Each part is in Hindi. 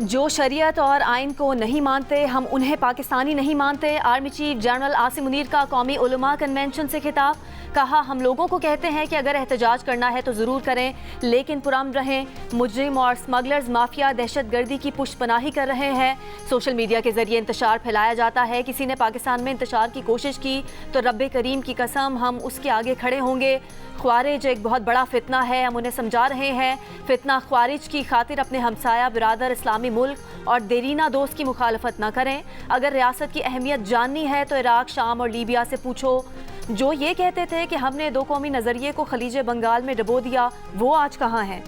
जो शरीयत और आइन को नहीं मानते, हम उन्हें पाकिस्तानी नहीं मानते। Army chief general Asim Munir का कौमी उलमा कन्वेंशन से खिताब। कहा, हम लोगों को कहते हैं कि अगर एहतजाज करना है तो ज़रूर करें, लेकिन पुरअमन रहें। मुजरिम और स्मगलर्स माफिया दहशतगर्दी की पुष्टपनाही कर रहे हैं। सोशल मीडिया के जरिए इंतशार फैलाया जाता है। किसी ने पाकिस्तान में इंतशार की कोशिश की तो रब्बे करीम की कसम हम उसके आगे खड़े होंगे। ख्वारिज एक बहुत बड़ा फितना है, हम उन्हें समझा रहे हैं। फितना ख्वारिज की खातिर अपने हमसाया बिरादर इस्लामी मुल्क और देरीना दोस्त की मुखालफत न करें। अगर रियासत की अहमियत जाननी है तो इराक, शाम और लीबिया से पूछो। जो ये कहते थे कि हमने दो कौमी नज़रिए को खलीज बंगाल में डबो दिया, वो आज कहाँ हैं?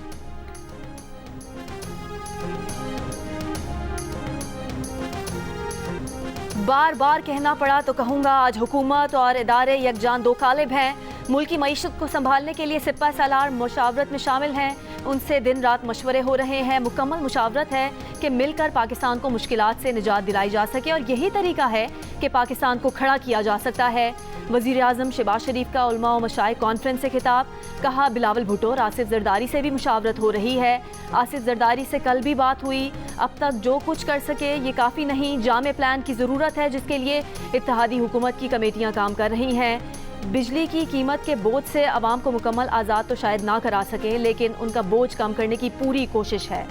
बार बार कहना पड़ा तो कहूँगा, आज हुकूमत और इदारे यकजान दो कालिब हैं। मुल्क की मईशत को संभालने के लिए सिपा सालार मुशावरत में शामिल हैं। उनसे दिन रात मशवरे हो रहे हैं। मुकम्मल मुशावरत है कि मिलकर पाकिस्तान को मुश्किलात से निजात दिलाई जा सके और यही तरीका है कि पाकिस्तान को खड़ा किया जा सकता है। वज़ीर आज़म शहबाज शरीफ का उलमा व मशाइख कॉन्फ्रेंस से खिताब। कहा, बिलावल भुट्टो और आसिफ जरदारी से भी मुशावरत हो रही है। आसिफ जरदारी से कल भी बात हुई। अब तक जो कुछ कर सके ये काफ़ी नहीं, जामे प्लान की ज़रूरत है जिसके लिए इत्तेहादी हुकूमत की कमेटियाँ काम कर रही हैं। बिजली की कीमत के बोझ से आवाम को मुकम्मल आज़ाद तो शायद ना करा सके, लेकिन उनका बोझ कम करने की पूरी कोशिश है।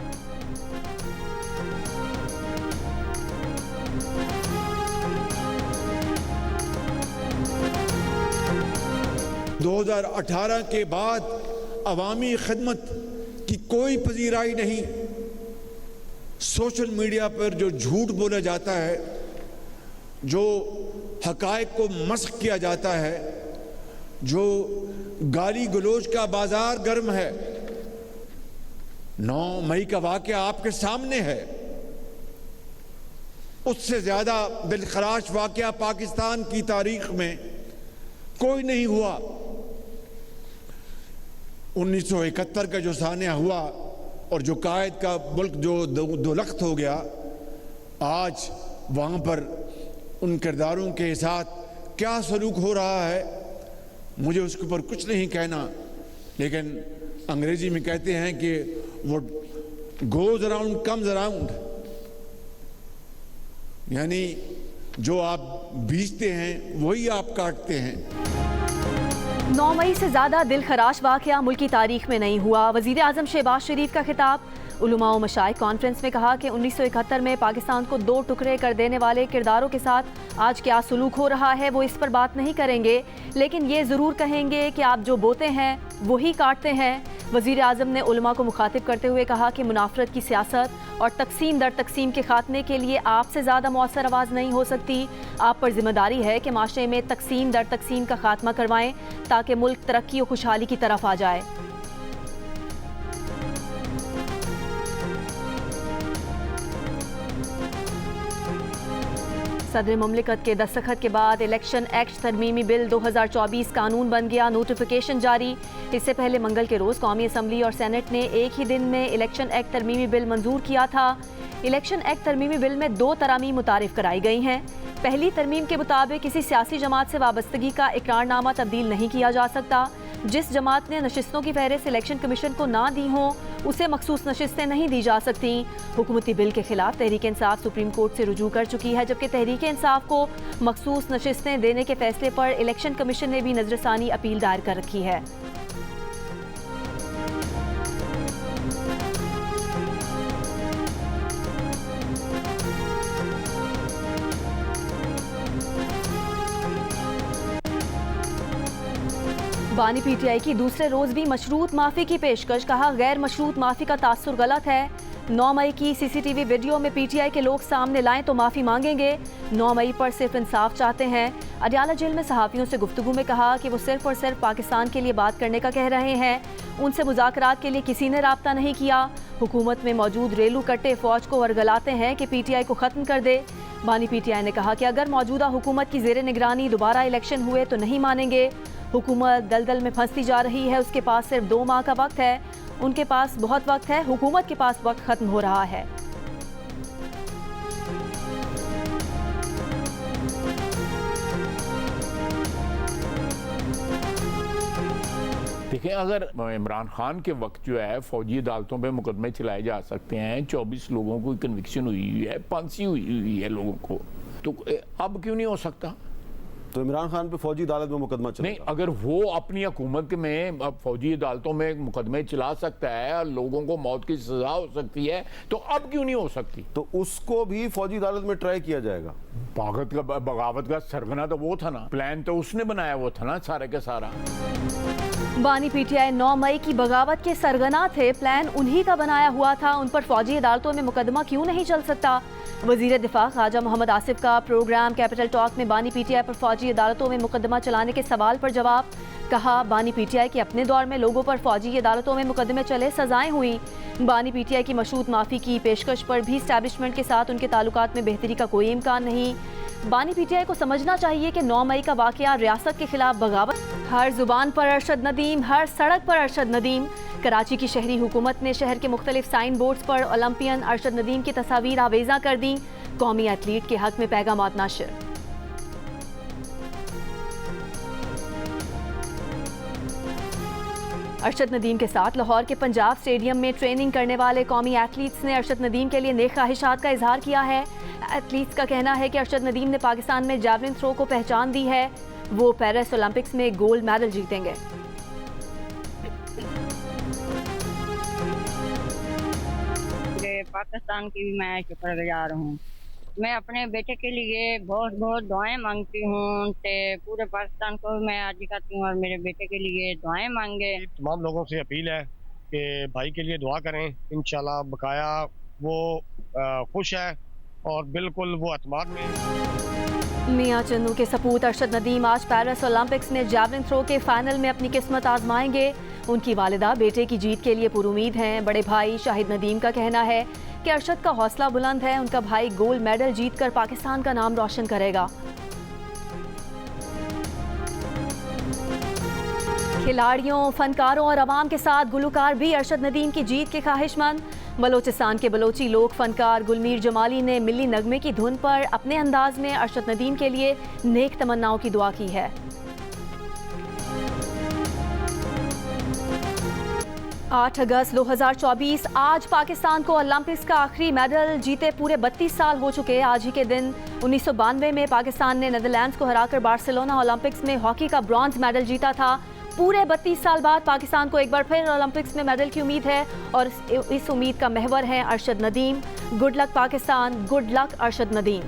2018 के बाद अवामी खिदमत की कोई पजीराई नहीं। सोशल मीडिया पर जो झूठ बोला जाता है, जो हकायक को मस्ख किया जाता है, जो गाली गलोच का बाजार गर्म है, 9 मई का वाक़या आपके सामने है। उससे ज्यादा दिलखराश वाक़या पाकिस्तान की तारीख में कोई नहीं हुआ। 1971 का जो सानिया हुआ और जो कायद का मुल्क जो दुलख्त हो गया, आज वहाँ पर उन किरदारों के साथ क्या सलूक हो रहा है, मुझे उसके ऊपर कुछ नहीं कहना। लेकिन अंग्रेजी में कहते हैं कि वो गोज अराउंड कम्स अराउंड, यानी जो आप बीजते हैं वही आप काटते हैं। 9 मई से ज़्यादा दिल खराश वाक़या मुल्क की तारीख में नहीं हुआ। वज़ीर आज़म शहबाज शरीफ का खिताब। उलमा व मशाइख कॉन्फ्रेंस में कहा कि 1971 में पाकिस्तान को 2 टुकड़े कर देने वाले किरदारों के साथ आज क्या सलूक हो रहा है वो इस पर बात नहीं करेंगे, लेकिन ये ज़रूर कहेंगे कि आप जो बोते हैं वही काटते हैं। वज़ीर आज़म ने उलमा को मुखातिब करते हुए कहा कि मुनाफरत की सियासत और तकसीम दर तकसीम के खात्मे के लिए आपसे ज़्यादा मौसर आवाज़ नहीं हो सकती। आप पर जिम्मेदारी है कि माशरे में तकसीम दर तकसीम का खात्मा करवाएं ताकि मुल्क तरक्की और खुशहाली की तरफ आ जाए। सदर मुमलिकत के दस्तखत के बाद इलेक्शन एक्ट तरमीमी बिल 2024 कानून बन गया। नोटिफिकेशन जारी। इससे पहले मंगल के रोज़ कौमी असम्बली और सेनेट ने एक ही दिन में इलेक्शन एक्ट तरमीमी बिल मंजूर किया था। इलेक्शन एक्ट तरमीमी बिल में 2 तरामीम मुतारिफ कराई गई हैं। पहली तरमीम के मुताबिक किसी सियासी जमात से वाबस्तगी का इकरारनामा तब्दील नहीं किया जा सकता। जिस जमात ने नशिस्तों की फहरिस्त इलेक्शन कमीशन को ना दी हो उसे मखसूस नशिस्तें नहीं दी जा सकती। हुकूमती बिल के खिलाफ तहरीक इंसाफ सुप्रीम कोर्ट से रुजू कर चुकी है, जबकि तहरीक इंसाफ को मखसूस नशिस्तें देने के फैसले पर इलेक्शन कमीशन ने भी नजरसानी अपील दायर कर रखी है। बानी पीटीआई की दूसरे रोज भी मशरूत माफी की पेशकश। कहा, गैर मशरूत माफी का तासुर गलत है। 9 मई की सीसीटीवी वीडियो में पीटीआई के लोग सामने लाएं तो माफी मांगेंगे। 9 मई पर सिर्फ इंसाफ चाहते हैं। अडियाला जेल में सहाफियों से गुफ्तगू में कहा कि वो सिर्फ और सिर्फ पाकिस्तान के लिए बात करने का कह रहे हैं। उनसे मुज़ाकरात के लिए किसी ने राब्ता नहीं किया। हुकूमत में मौजूद रेलू कट्टे फौज को वर्गलाते हैं कि पीटीआई को खत्म कर दे। बानी पीटीआई ने कहा कि अगर मौजूदा हुकूमत की जेर निगरानी दोबारा इलेक्शन हुए तो नहीं मानेंगे। हुकूमत दलदल में फंसती जा रही है। उसके पास सिर्फ 2 माह का वक्त है। उनके पास बहुत वक्त है। हुकूमत के पास वक्त खत्म हो रहा है। देखिए, अगर इमरान खान के वक्त जो है फौजी अदालतों पे मुकदमे चलाए जा सकते हैं, 24 लोगों को कन्विक्शन हुई है, फांसी हुई है लोगों को, तो अब क्यों नहीं हो सकता? तो इमरान खान पे फौजी अदालत में मुकदमा चलेगा? नहीं, अगर वो अपनी हुकूमत में अब फौजी अदालतों में मुकदमे चला सकता है और लोगों को मौत की सजा हो सकती है, तो अब क्यों नहीं हो सकती? तो उसको भी फौजी अदालत में ट्राई किया जाएगा। बगावत का सरगना तो वो था ना, प्लान तो उसने बनाया वो था ना सारे का सारा। बानी पीटीआई 9 मई की बगावत के सरगना थे, प्लान उन्हीं का बनाया हुआ था, उन पर फौजी अदालतों में मुकदमा क्यों नहीं चल सकता? वजीर दिफा ख्वाजा मोहम्मद आसिफ का प्रोग्राम कैपिटल टॉक में बानी पीटीआई पर फौजी अदालतों में मुकदमा चलाने के सवाल पर जवाब। कहा, बानी पीटीआई के अपने दौर में लोगों पर फौजी अदालतों में मुकदमे चले, सजाएं हुई। बानी पीटीआई की मशरूत माफी की पेशकश पर भी एस्टैब्लिशमेंट के साथ उनके ताल्लुकात में बेहतरी का कोई इम्कान नहीं। बानी पीटीआई को समझना चाहिए कि 9 मई का वाकया रियासत के खिलाफ बगावत। हर जुबान पर अरशद नदीम, हर सड़क पर अरशद नदीम। कराची की शहरी हुकूमत ने शहर के मुख्तलिफ साइन बोर्ड्स पर ओलंपियन अरशद नदीम की तस्वीर आवेजा कर दी। कौमी एथलीट के हक में पैगामात नाशिर। अरशद नदीम के साथ लाहौर के पंजाब स्टेडियम में ट्रेनिंग करने वाले कौमी एथलीट्स ने अरशद नदीम के लिए नेक ख्वाहिशात का इजहार किया है। एथलीट्स का कहना है कि अरशद नदीम ने पाकिस्तान में जैवलिन थ्रो को पहचान दी है, वो पेरिस ओलंपिक्स में गोल्ड मेडल जीतेंगे। पाकिस्तान की भी मैं शुक्रगुजार हूँ। मैं अपने बेटे के लिए बहुत बहुत दुआएं मांगती हूँ, पूरे पाकिस्तान को मैं आज दिखाती हूँ और मेरे बेटे के लिए दुआएं मांगे। तमाम लोगों से अपील है कि भाई के लिए दुआ करें, इंशाल्लाह बकाया वो खुश है और बिल्कुल वो अतमाद में। मियां चन्नू के सपूत अरशद नदीम आज पेरिस ओलंपिक्स में जैवलिन थ्रो के फाइनल में अपनी किस्मत आजमाएंगे। उनकी वालिदा बेटे की जीत के लिए पुरुमीद हैं। बड़े भाई शाहिद नदीम का कहना है कि अरशद का हौसला बुलंद है, उनका भाई गोल्ड मेडल जीतकर पाकिस्तान का नाम रोशन करेगा। खिलाड़ियों, फनकारों और अवाम के साथ गुलकार भी अरशद नदीम की जीत के ख्वाहिशमंद। बलोचिस्तान के बलोची लोक फनकार गुलमीर जमाली ने मिली नगमे की धुन पर अपने अंदाज में अरशद नदीम के लिए नेक तमन्नाओं की दुआ की है। 8 अगस्त 2024 आज पाकिस्तान को ओलंपिक्स का आखिरी मेडल जीते पूरे 32 साल हो चुके। आज ही के दिन 1992 में पाकिस्तान ने नीदरलैंड्स को हराकर बार्सिलोना ओलंपिक्स में हॉकी का ब्रॉन्ज मेडल जीता था। पूरे 32 साल बाद पाकिस्तान को एक बार फिर ओलंपिक्स में मेडल की उम्मीद है और इस उम्मीद का महवर है Arshad Nadeem. Good luck Pakistan, good luck Arshad Nadeem.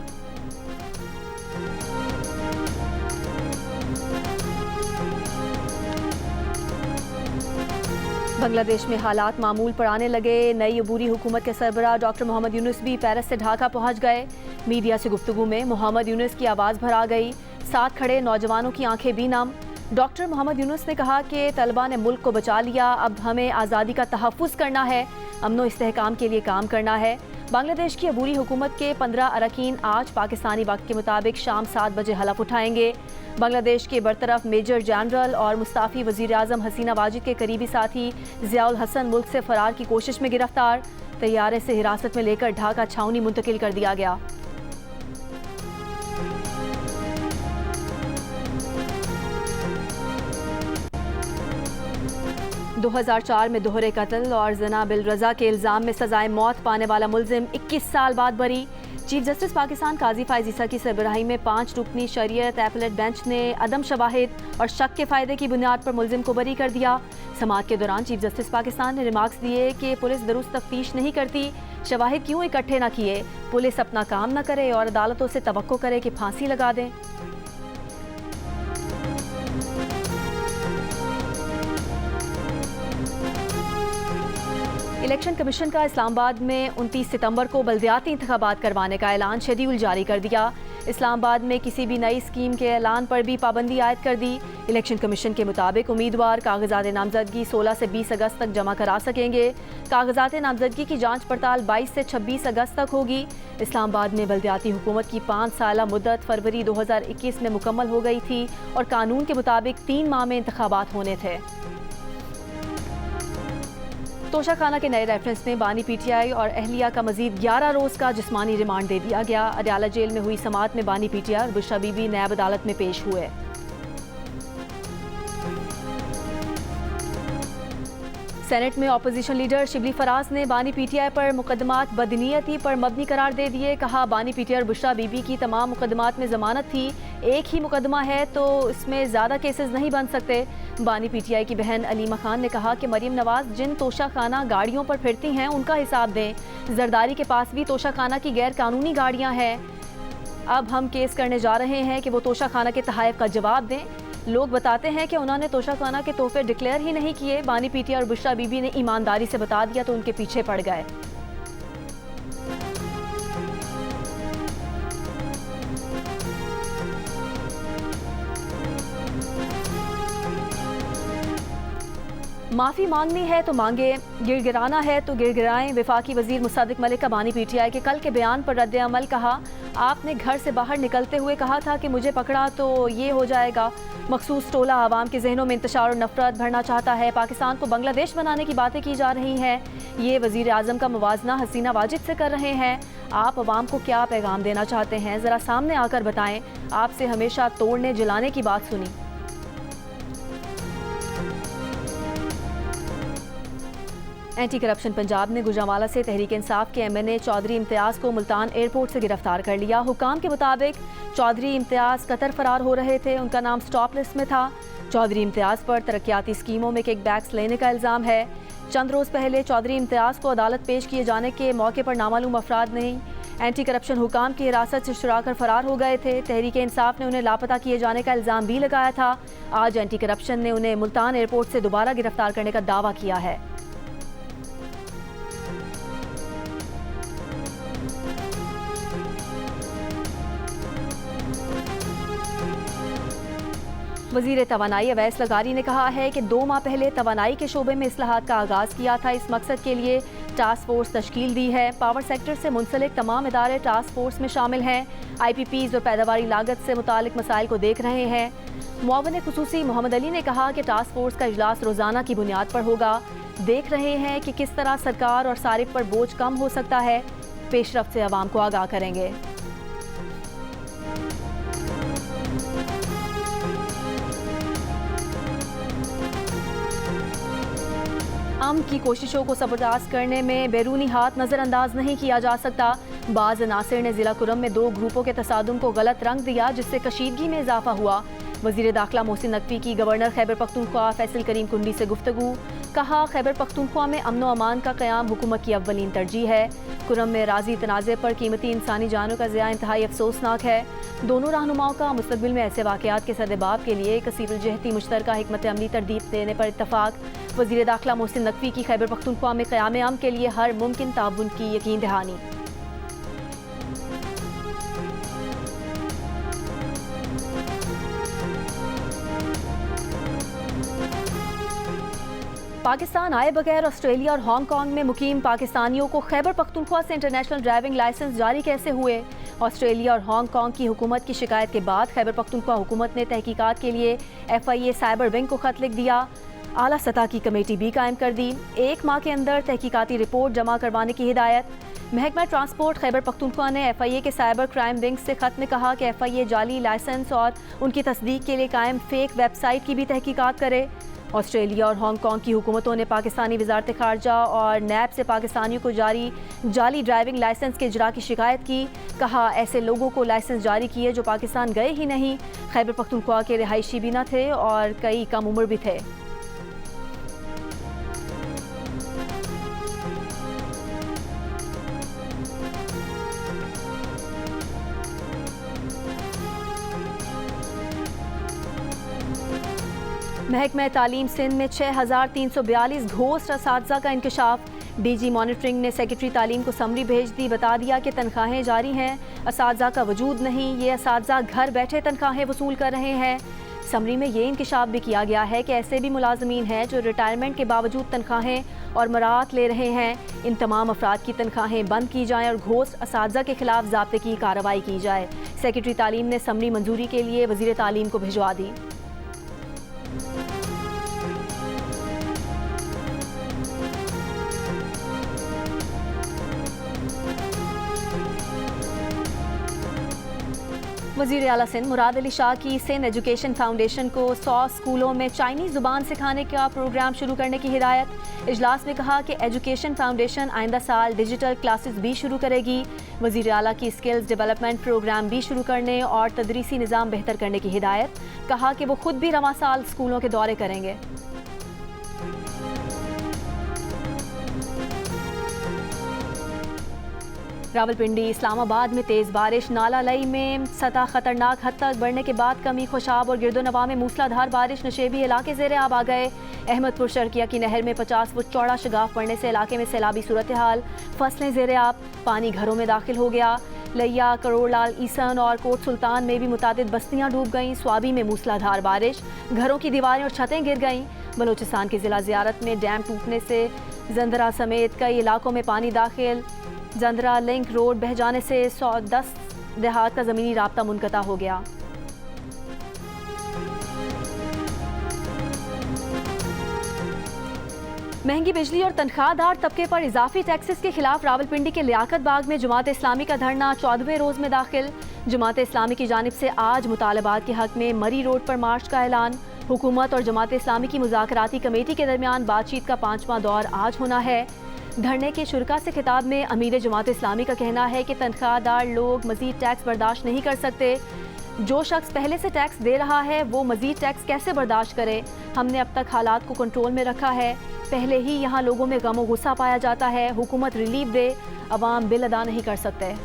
Bangladesh में हालात मामूल पर आने लगे। नई अबूरी हुकूमत के सरबराह डॉक्टर मोहम्मद यूनुस भी पेरिस से ढाका पहुंच गए। मीडिया से गुफ्तगू में मोहम्मद यूनुस की आवाज़ भरा गई, साथ खड़े नौजवानों की आंखें भी नम। डॉक्टर मोहम्मद यूनुस ने कहा कि तलबा ने मुल्क को बचा लिया, अब हमें आज़ादी का तहफ़्फ़ुज़ करना है, अमनो इस्तेहकाम के लिए काम करना है। बांग्लादेश की अबूरी हुकूमत के 15 अरकान आज पाकिस्तानी वक्त के मुताबिक शाम 7 बजे हलफ उठाएंगे। बांग्लादेश के बरतरफ मेजर जनरल और मुस्ताफ़ी वज़ीर आज़म हसीना वाजिद के करीबी साथी ज़ियाउल हसन मुल्क से फ़रार की कोशिश में गिरफ्तार। तैयारे से हिरासत में लेकर ढाका छावनी मुंतकिल कर दिया गया। दो 2004 में दोहरे कत्ल और जना बिल रजा के इल्ज़ाम में सजाए मौत पाने वाला मुलजिम 21 साल बाद बरी। चीफ जस्टिस पाकिस्तान काजी फायज़ ईसा की सरबराही में 5 रुकनी शरीयत एपलेट बेंच ने अदम शवाहिद और शक के फ़ायदे की बुनियाद पर मुलजिम को बरी कर दिया। समाअत के दौरान चीफ जस्टिस पाकिस्तान ने रिमार्क्स दिए कि पुलिस दुरुस्त तफ्तीश नहीं करती, शवाहिद क्यों इकट्ठे न किए, पुलिस अपना काम न करे और अदालतों से तवक्को करे कि फांसी लगा दें। इलेक्शन कमीशन का इस्लामाबाद में 29 सितंबर को बल्दियाती इंतखाबात करवाने का ऐलान, शेड्यूल जारी कर दिया। इस्लामाबाद में किसी भी नई स्कीम के ऐलान पर भी पाबंदी आयद कर दी। इलेक्शन कमीशन के मुताबिक उम्मीदवार कागजात नामजदगी 16 से 20 अगस्त तक जमा करा सकेंगे। कागजात नामजदगी की जांच पड़ताल 22 से 26 अगस्त तक होगी। इस्लामाबाद में बल्दियाती हुकूमत की 5 साला मुद्दत फरवरी 2021 में मुकम्मल हो गई थी और कानून के मुताबिक 3 माह में इंतखाबात होने थे। तोशाखाना के नए रेफरेंस में बानी पीटीआई और अहलिया का मजीद 11 रोज़ का जिस्मानी रिमांड दे दिया गया। अडयाला जेल में हुई समाअत में बानी पीटीआई और बुशरा बीबी नैब अदालत में पेश हुए। सेनेट में अपोजिशन लीडर शिबली फराज ने बानी पीटीआई पर मुकदमात बदनीयती पर मबनी करार दे दिए। कहा बानी पीटीआई और बुशरा बीबी की तमाम मुकदमात में जमानत थी, एक ही मुकदमा है तो इसमें ज़्यादा केसेस नहीं बन सकते। बानी पीटीआई की बहन अलीमा खान ने कहा कि मरीम नवाज जिन तोशाखाना गाड़ियों पर फिरती हैं उनका हिसाब दें। जरदारी के पास भी तोशाखाना की गैर कानूनी गाड़ियाँ हैं। अब हम केस करने जा रहे हैं कि वो तोशाखाना के तहाइफ का जवाब दें। लोग बताते हैं कि उन्होंने तोशाखाना के तोहफे डिक्लेयर ही नहीं किए। बानी पीटीआई और बुशरा बीबी ने ईमानदारी से बता दिया तो उनके पीछे पड़ गए। माफ़ी मांगनी है तो मांगे, गिड़गिड़ाना है तो गिड़गिड़ाएं। वफाकी वजीर मुसद्दिक मलिक का बानी पीटीआई के कल के बयान पर रद्द अमल। कहा आपने घर से बाहर निकलते हुए कहा था कि मुझे पकड़ा तो ये हो जाएगा। मखसूस टोला आवाम के जहनों में इंतशार और नफरत भरना चाहता है। पाकिस्तान को बांग्लादेश बनाने की बातें की जा रही हैं। ये वजीर आज़म का मुवाजना हसीना वाजिद से कर रहे हैं। आप अवाम को क्या पैगाम देना चाहते हैं, ज़रा सामने आकर बताएं। आपसे हमेशा तोड़ने जलाने की बात सुनी। एंटी करप्शन पंजाब ने गुजरांवाला से तहरीक इंसाफ के एमएनए चौधरी इम्तियाज़ को मुल्तान एयरपोर्ट से गिरफ्तार कर लिया। हुकाम के मुताबिक चौधरी इम्तियाज़ कतर फरार हो रहे थे। उनका नाम स्टॉप लिस्ट में था। चौधरी इम्तियाज़ पर तरक्याती स्कीमों में किकबैक्स लेने का इल्ज़ाम है। चंद रोज़ पहले चौधरी इम्तियाज़ को अदालत पेश किए जाने के मौके पर नामालूम अफराद नहीं एंटी करप्शन हुकाम की हिरासत से छुड़ा कर फरार हो गए थे। तहरीक इंसाफ ने उन्हें लापता किए जाने का इल्ज़ाम भी लगाया था। आज एंटी करप्शन ने उन्हें मुल्तान एयरपोर्ट से दोबारा गिरफ्तार करने का दावा किया है। वज़ीर तवानाई अवैस लगारी ने कहा है कि 2 माह पहले तवानाई के शोबे में इस्लाहात का आगाज़ किया था। इस मकसद के लिए टास्क फोर्स तश्कील दी है। पावर सेक्टर से मुंसलिक तमाम इदारे टास्क फोर्स में शामिल हैं। IPPs और पैदावारी लागत से मुतालिक मसाइल को देख रहे हैं। मुआविन खुसूसी मोहम्मद अली ने कहा कि टास्क फोर्स का इजलास रोज़ाना की बुनियाद पर होगा। देख रहे हैं कि किस तरह सरकार और सारिफ पर बोझ कम हो सकता है। पेशरफ्त से आवाम को आगाह करेंगे। अमन की कोशिशों को सबरदस्त करने में बैरूनी हाथ नज़रअंदाज नहीं किया जा सकता। बाज़ अनासिर ने ज़िला कुरम में 2 ग्रुपों के तसादुम को गलत रंग दिया, जिससे कशीदगी में इजाफा हुआ। वज़ीर दाखिला मोहसिन नकवी की गवर्नर खैबर पख्तूनख्वा फैसल करीम कुंडी से गुफ्तगू। कहा खैबर पख्तूनख्वा में अमन व अमान का क़याम हुकूमत की अव्वलीन तरजीह है। कुरम में राजी तनाज़े पर कीमती इंसानी जानों का ज़िया इंतहाई अफसोसनाक है। दोनों रहनुमाओं का मुस्तक़बिल में ऐसे वाक़यात के सद्देबाब के लिए कसीरुल-जहती मुश्तरका हिकमत अमली तरदीद देने पर इत्तफ़ाक़। वज़ीर दाखिला मोहसिन नकवी की खैबर पख्तूनख्वा में क़याम अमन के लिए हर मुमकिन ताउन की यकीन दहानी। पाकिस्तान आए बगैर ऑस्ट्रेलिया और हांगकांग में मुकीम पाकिस्तानियों को खैबर पख्तूनख्वा से इंटरनेशनल ड्राइविंग लाइसेंस जारी कैसे हुए? ऑस्ट्रेलिया और हांगकांग की हुकूमत की शिकायत के बाद खैबर पख्तूनख्वा हुकूमत ने तहकीकात के लिए FIA साइबर विंग को खत लिख दिया। आला सतह की कमेटी भी कायम कर दी। 1 माह के अंदर तहकीकाती रिपोर्ट जमा करवाने की हिदायत। महकमा ट्रांसपोर्ट खैबर पख्तूनख्वा ने FIA के साइबर क्राइम विंग से खत में कहा कि FIA जाली लाइसेंस और उनकी तस्दीक के लिए कायम फेक वेबसाइट की भी तहकीकात करे। ऑस्ट्रेलिया और हांगकांग की हुकूमतों ने पाकिस्तानी वजारत खारजा और नैब से पाकिस्तानियों को जारी जाली ड्राइविंग लाइसेंस के इजरा की शिकायत की। कहा ऐसे लोगों को लाइसेंस जारी किए जो पाकिस्तान गए ही नहीं, खैबर पख्तूनख्वा के रिहायशी भी न थे और कई कम उम्र भी थे। महकमा तालीम सिंध में 6342 घोस्ट असातिज़ा का इंकशाफ। DG मॉनिटरिंग ने सेक्रेटरी तालीम को समरी भेज दी, बता दिया कि तनख्वाहें जारी हैं, असातिज़ा का वजूद नहीं, ये असातिज़ा घर बैठे तनख्वाहें वसूल कर रहे हैं। समरी में ये इंकशाफ भी किया गया है कि ऐसे भी मुलाजमीन हैं जो रिटायरमेंट के बावजूद तनख्वाहें और मराहत ले रहे हैं। इन तमाम अफराद की तनख्वाहें बंद की जाएँ और घोस्ट असातिज़ा के खिलाफ ज़ाब्ते की कार्रवाई की जाए। सेक्रेटरी तालीम ने समरी मंजूरी के लिए वज़ीर तालीम को भिजवा दी। वज़ीर आला सिंध मुराद अली शाह की सिंध एजुकेशन फाउंडेशन को 100 स्कूलों में चाइनीज़ ज़ुबान सिखाने का प्रोग्राम शुरू करने की हिदायत। इजलास में कहा कि एजुकेशन फाउंडेशन आइंदा साल डिजिटल क्लासेस भी शुरू करेगी। वज़ीर आला की स्किल्स डेवलपमेंट प्रोग्राम भी शुरू करने और तदरीसी निज़ाम बेहतर करने की हिदायत। कहा कि वो खुद भी रवां साल स्कूलों के दौरे करेंगे। रावलपिंडी इस्लामाबाद में तेज़ बारिश, नाला लई में सतह खतरनाक हद तक बढ़ने के बाद कमी, खुशाब और गिरदोनवा में मूसलाधार बारिश, नशेबी इलाके ज़ेरे आब आ गए। अहमदपुर शर्किया की नहर में 50 फुट चौड़ा शगाफ पड़ने से इलाके में सैलाबी सूरत हाल, फसलें ज़ेरे आब, पानी घरों में दाखिल हो गया। लिया, करोड़लाल, ईसन और कोट सुल्तान में भी मुतादिद बस्तियाँ डूब गईं। स्वाबी में मूसलाधार बारिश, घरों की दीवारें और छतें गिर गईं। बलोचिस्तान के ज़िला ज़ियारत में डैम टूटने से जंदरा समेत कई इलाकों में पानी दाखिल। जंदरा लिंक रोड बह जाने से 110 देहात का ज़मीनी राब्ता मुनक़ता हो गया। महंगी बिजली और तनख्वाहदार तबके पर इजाफी टैक्सेस के खिलाफ रावलपिंडी के लियाकत बाग में जमात इस्लामी का धरना 14वें रोज़ में दाखिल। जमात इस्लामी की जानिब से आज मुतालबात के हक में मरी रोड पर मार्च का ऐलान। हुकूमत और जमात इस्लामी की मुज़ाकराती कमेटी के दरमियान बातचीत का 5वां दौर आज होना है। धरने के शुरका से खिताब में अमीर जमात इस्लामी का कहना है कि तनख्वाहदार लोग मज़ीद टैक्स बर्दाश्त नहीं कर सकते। जो शख्स पहले से टैक्स दे रहा है वो मज़ीद टैक्स कैसे बर्दाश्त करे। हमने अब तक हालात को कंट्रोल में रखा है। पहले ही यहाँ लोगों में गम और गुस्सा पाया जाता है। हुकूमत रिलीफ दे, अवाम बिल अदा नहीं कर सकते।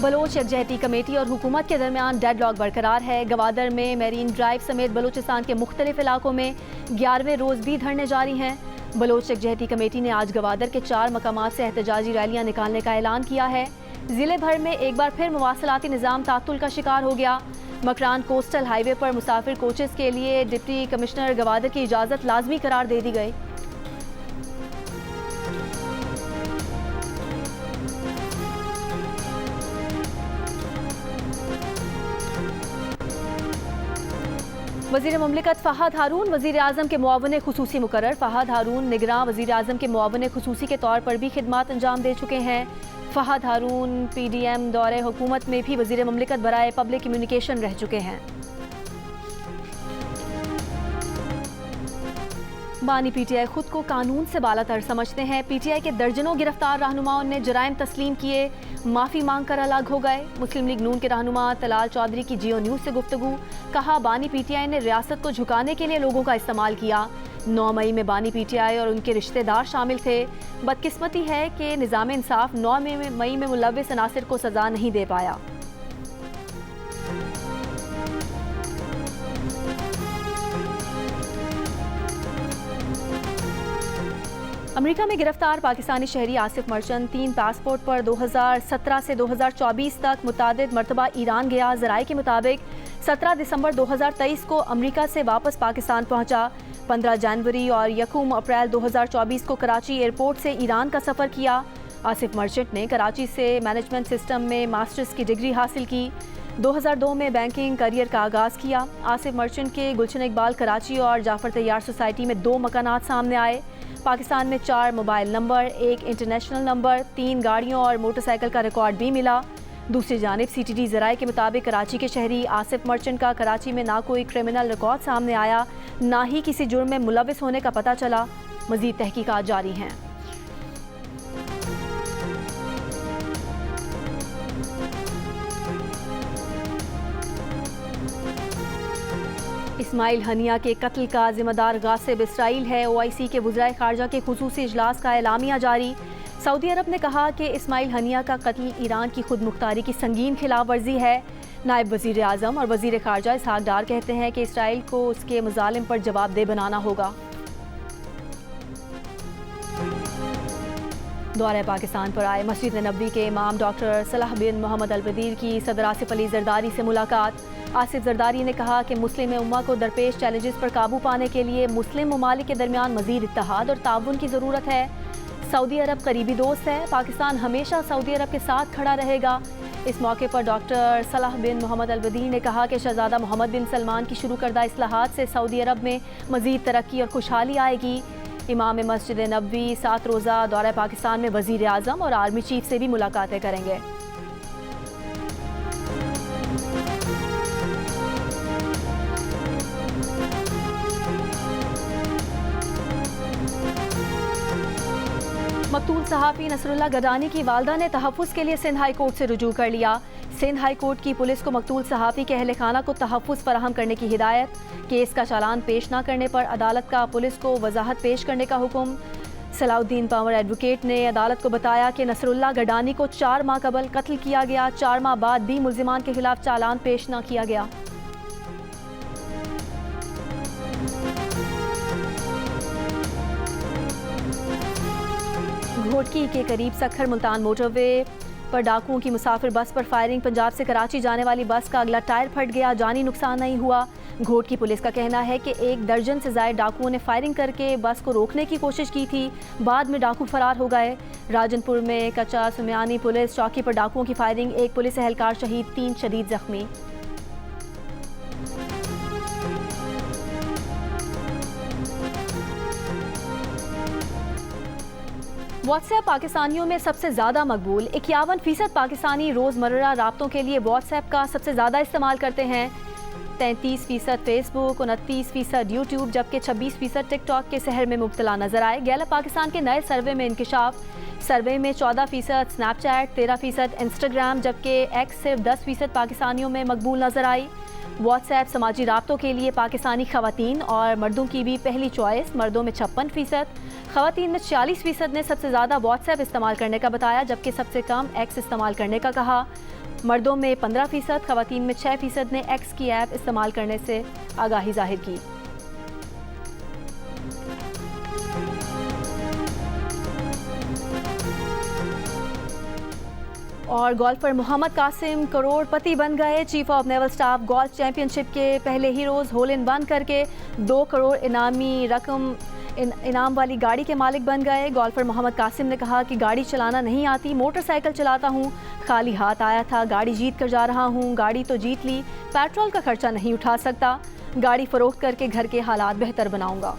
बलोच यकजहती कमेटी और हुकूमत के दरमियान डेडलॉक बरकरार है। गवादर में मेरीन ड्राइव समेत बलोचिस्तान के मुख्तलिफ इलाकों में 11वें रोज़ भी धरने जारी हैं। बलोच यकजहती कमेटी ने आज गवादर के 4 मकामात से एहतजाजी रैलियाँ निकालने का ऐलान किया है। ज़िले भर में एक बार फिर मवासलाती निज़ाम तातुल का शिकार हो गया। मकरान कोस्टल हाईवे पर मुसाफिर कोचेस के लिए डिप्टी कमिश्नर गवादर की इजाज़त लाजमी करार दे दी गई। वज़ीर मुमलिकत फ़हद हारून वज़ीर आज़म के मुआवन खुसूसी मुकर्रर। फ़हद हारून निगरान वज़ीर आज़म के मुआवन खुसूसी के तौर पर भी खिदमात अंजाम दे चुके हैं। फ़हद हारून PDM दौरे हुकूमत में भी वज़ीर मुमलिकत बराए पब्लिक कम्युनिकेशन रह चुके हैं। बानी PTI खुद को कानून से बालातर समझते हैं। PTI के दर्जनों गिरफ्तार रहनुमाओं ने जराइम तस्लीम किए, माफ़ी मांग कर अलग हो गए। मुस्लिम लीग नून के रहनुमा तलाल चौधरी की जियो न्यूज़ से गुफ्तगू। कहा बानी PTI ने रियासत को झुकाने के लिए लोगों का इस्तेमाल किया। 9 मई में बानी PTI और उनके रिश्तेदार शामिल थे। बदकिस्मती है कि निज़ाम इंसाफ 9 मई में मुलव्विस अनासिर को सज़ा नहीं दे पाया। अमेरिका में गिरफ्तार पाकिस्तानी शहरी आसिफ मर्चेंट 3 पासपोर्ट पर 2017 से 2024 तक मुतादिद मरतबा ईरान गया। ज़राए के मुताबिक 17 दिसंबर 2023 को अमेरिका से वापस पाकिस्तान पहुंचा। 15 जनवरी और 1 अप्रैल 2024 को कराची एयरपोर्ट से ईरान का सफ़र किया। आसिफ मर्चेंट ने कराची से मैनेजमेंट सिस्टम में मास्टर्स की डिग्री हासिल की। 2002 में बैंकिंग करियर का आगाज़ किया। आसिफ मर्चेंट के गुलशन इकबाल कराची और जाफर तैयार सोसाइटी में 2 मकानात सामने आए। पाकिस्तान में 4 मोबाइल नंबर, 1 इंटरनेशनल नंबर, 3 गाड़ियों और मोटरसाइकिल का रिकॉर्ड भी मिला। दूसरी जानिब CTD ज़राए के मुताबिक कराची के शहरी आसिफ मर्चेंट का कराची में ना कोई क्रिमिनल रिकॉर्ड सामने आया, ना ही किसी जुर्म में मुलविस होने का पता चला। मज़ीद तहकीकात जारी हैं। इस्माइल हनिया के कत्ल का जिम्मेदार गासिब इसराइल है। OIC के वज़राए ख़ारजा के खुसूसी इजलास का एलामिया जारी। सऊदी अरब ने कहा कि इस्माइल हनिया का कत्ल ईरान की खुद मुख्तारी की संगीन खिलाफ वर्जी है। नायब वज़ीर आज़म और वज़ीर ख़ारजा इसहाक डार कहते हैं कि इसराइल को उसके मज़ालिम पर जवाबदेह बनाना होगा। दौरे पाकिस्तान पर आए मस्जिद नबवी के इमाम डॉक्टर सलाह बिन मोहम्मद अल-बदीर की सदर आसिफ अली जरदारी से मुलाकात। आसिफ जरदारी ने कहा कि मुस्लिम उम्मा को दरपेश चैलेंजेस पर काबू पाने के लिए मुस्लिम ममालिक के दरमियान मज़ीद इत्तेहाद और ताउन की ज़रूरत है। सऊदी अरब करीबी दोस्त है। पाकिस्तान हमेशा सऊदी अरब के साथ खड़ा रहेगा। इस मौके पर डॉक्टर सलाह बिन मोहम्मद अल-बदीर ने कहा कि शहजादा मोहम्मद बिन सलमान की शुरू करदा इस्लाहात से सऊदी अरब में मज़ीद तरक्की और खुशहाली आएगी। इमाम मस्जिद नबवी 7 रोज़ा दौरा पाकिस्तान में वज़ीर आज़म और आर्मी चीफ से भी मुलाकातें करेंगे। मकतूल सहाफ़ी नसरुल्लाह गडानी की वालदा ने तहफ़्फ़ुज़ के लिए सिंध हाई कोर्ट से रुजू कर लिया। सिंध हाई कोर्ट की पुलिस को मकतूल सहाफ़ी के अहल खाना को तहफ़्फ़ुज़ फराहम करने की हिदायत। केस का चालान पेश न करने पर अदालत का पुलिस को वजाहत पेश करने का हुक्म। सलाउद्दीन पंवर एडवोकेट ने अदालत को बताया कि नसरुल्लाह गडानी को 4 माह कबल कत्ल किया गया। 4 माह बाद भी मुल्ज़िमान के खिलाफ चालान पेश न किया गया। घोटकी के करीब सखर मुल्तान मोटरवे पर डाकुओं की मुसाफिर बस पर फायरिंग। पंजाब से कराची जाने वाली बस का अगला टायर फट गया, जानी नुकसान नहीं हुआ। घोटकी पुलिस का कहना है कि 1 दर्जन से ज़ायद डाकुओं ने फायरिंग करके बस को रोकने की कोशिश की थी, बाद में डाकू फरार हो गए। राजनपुर में कच्चा सुमियानी पुलिस चौकी पर डाकुओं की फायरिंग, 1 पुलिस एहलकार शहीद, 3 शदीद जख्मी। व्हाट्सएप पाकिस्तानियों में सबसे ज़्यादा मकबूल। 51% पाकिस्तानी रोज़मर्रा राब्तों के लिए व्हाट्सएप का सबसे ज़्यादा इस्तेमाल करते हैं। 33% फेसबुक, 29% यूट्यूब, जबकि 26% टिकटॉक के सहर में मुब्तला नजर आए। गैलप पाकिस्तान के नए सर्वे में इंकिशाफ। सर्वे में 14% स्नैपचैट, 13% इंस्टाग्राम, जबकि एक्स सिर्फ 10% पाकिस्तानियों में मकबूल नजर आई। व्हाट्सएप समाजी राब्तों के लिए पाकिस्तानी खवातीन और मर्दों की भी पहली चॉइस। मर्दों में 56%, खवातीन में 46% ने सबसे ज़्यादा व्हाट्सएप इस्तेमाल करने का बताया, जबकि सबसे कम एक्स इस्तेमाल करने का कहा। मर्दों में 15%, खवातीन में 6% ने एक्स की ऐप इस्तेमाल करने से आगाही जाहिर की। और गोल्फर मोहम्मद कासिम करोड़पति बन गए। Chief of naval staff golf championship के पहले ही रोज़ होल इन वन करके 2 करोड़ इनामी रकम इनाम वाली गाड़ी के मालिक बन गए। गोल्फर मोहम्मद कासिम ने कहा कि गाड़ी चलाना नहीं आती, मोटरसाइकिल चलाता हूँ, खाली हाथ आया था, गाड़ी जीत कर जा रहा हूँ, गाड़ी तो जीत ली, पेट्रोल का खर्चा नहीं उठा सकता, गाड़ी फरोख्त करके घर के हालात बेहतर बनाऊँगा।